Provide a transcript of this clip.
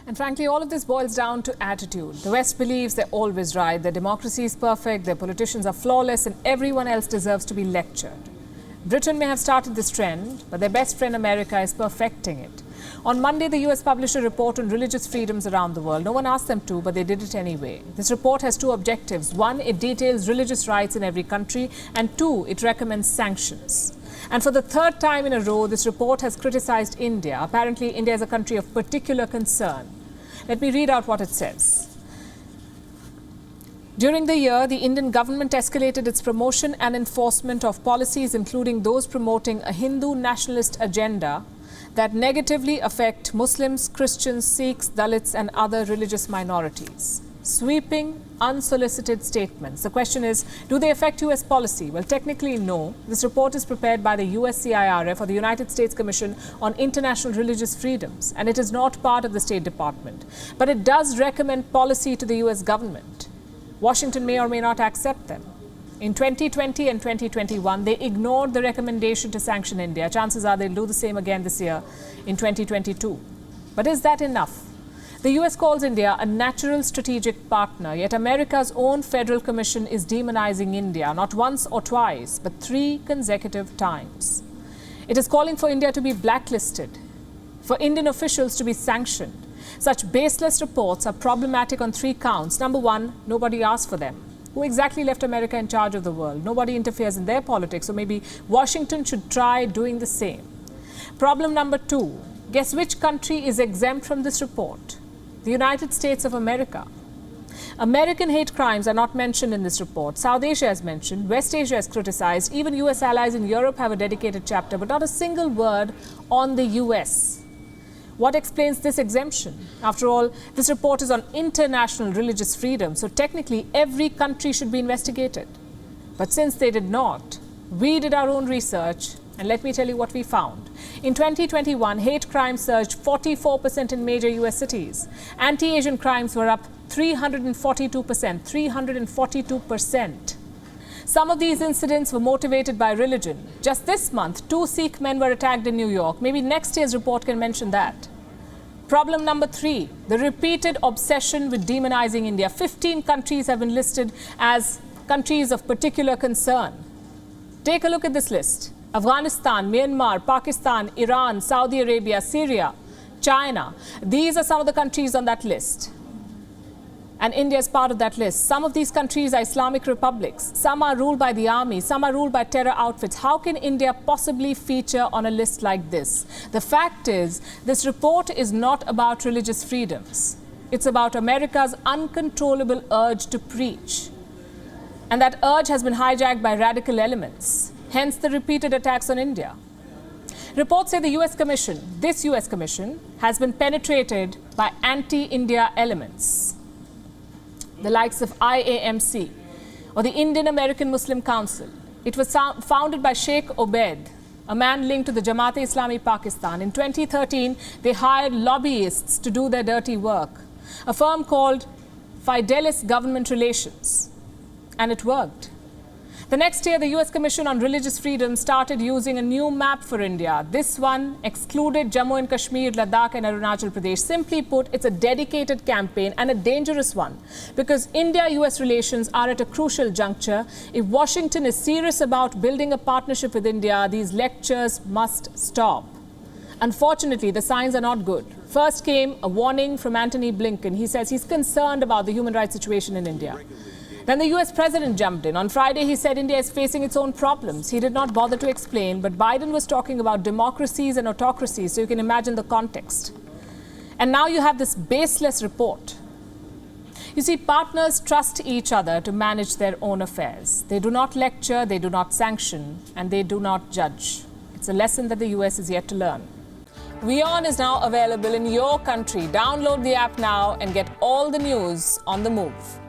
And frankly, all of this boils down to attitude. The West believes they're always right, their democracy is perfect, their politicians are flawless, and everyone else deserves to be lectured. Britain may have started this trend, but their best friend America is perfecting it. On Monday, the US published a report on religious freedoms around the world. No one asked them to, but they did it anyway. This report has two objectives. One, it details religious rights in every country, and two, it recommends sanctions. And for the third time in a row, this report has criticized India. Apparently, India is a country of particular concern. Let me read out what it says. During the year, the Indian government escalated its promotion and enforcement of policies, including those promoting a Hindu nationalist agenda that negatively affect Muslims, Christians, Sikhs, Dalits, and other religious minorities. Sweeping, unsolicited statements. The question is, do they affect US policy? Well, technically, no. This report is prepared by the USCIRF, or the United States Commission on International Religious Freedoms, and it is not part of the State Department. But it does recommend policy to the US government. Washington may or may not accept them. In 2020 and 2021, they ignored the recommendation to sanction India. Chances are they'll do the same again this year in 2022. But is that enough? The US calls India a natural strategic partner, yet America's own federal commission is demonizing India, not once or twice, but 3 consecutive times. It is calling for India to be blacklisted, for Indian officials to be sanctioned. Such baseless reports are problematic on 3 counts. Number 1, nobody asked for them. Who exactly left America in charge of the world? Nobody interferes in their politics, so maybe Washington should try doing the same. Problem number 2, guess which country is exempt from this report? The United States of America. American hate crimes are not mentioned in this report. South Asia is mentioned, West Asia is criticized, even US allies in Europe have a dedicated chapter, but not a single word on the US. What explains this exemption? After all, this report is on international religious freedom, so technically every country should be investigated. But since they did not, we did our own research, and let me tell you what we found. In 2021, hate crimes surged 44% in major US cities. Anti-Asian crimes were up 342%. Some of these incidents were motivated by religion. Just this month, 2 Sikh men were attacked in New York. Maybe next year's report can mention that. Problem number 3, the repeated obsession with demonizing India. 15 countries have been listed as countries of particular concern. Take a look at this list. Afghanistan, Myanmar, Pakistan, Iran, Saudi Arabia, Syria, China. These are some of the countries on that list. And India is part of that list. Some of these countries are Islamic republics. Some are ruled by the army. Some are ruled by terror outfits. How can India possibly feature on a list like this? The fact is, this report is not about religious freedoms. It's about America's uncontrollable urge to preach. And that urge has been hijacked by radical elements. Hence the repeated attacks on India. Reports say the US Commission, this US Commission, has been penetrated by anti-India elements, the likes of IAMC or the Indian American Muslim Council. It was founded by Sheikh Obed, a man linked to the Jamaat-e-Islami Pakistan. In 2013, they hired lobbyists to do their dirty work, a firm called Fidelis Government Relations, and it worked. The next year, the US Commission on Religious Freedom started using a new map for India. This one excluded Jammu and Kashmir, Ladakh and Arunachal Pradesh. Simply put, it's a dedicated campaign and a dangerous one, because India-US relations are at a crucial juncture. If Washington is serious about building a partnership with India, these lectures must stop. Unfortunately, the signs are not good. First came a warning from Antony Blinken. He says he's concerned about the human rights situation in India. Then the US president jumped in. On Friday, he said India is facing its own problems. He did not bother to explain, but Biden was talking about democracies and autocracies, so you can imagine the context. And now you have this baseless report. You see, partners trust each other to manage their own affairs. They do not lecture, they do not sanction, and they do not judge. It's a lesson that the US is yet to learn. WION is now available in your country. Download the app now and get all the news on the move.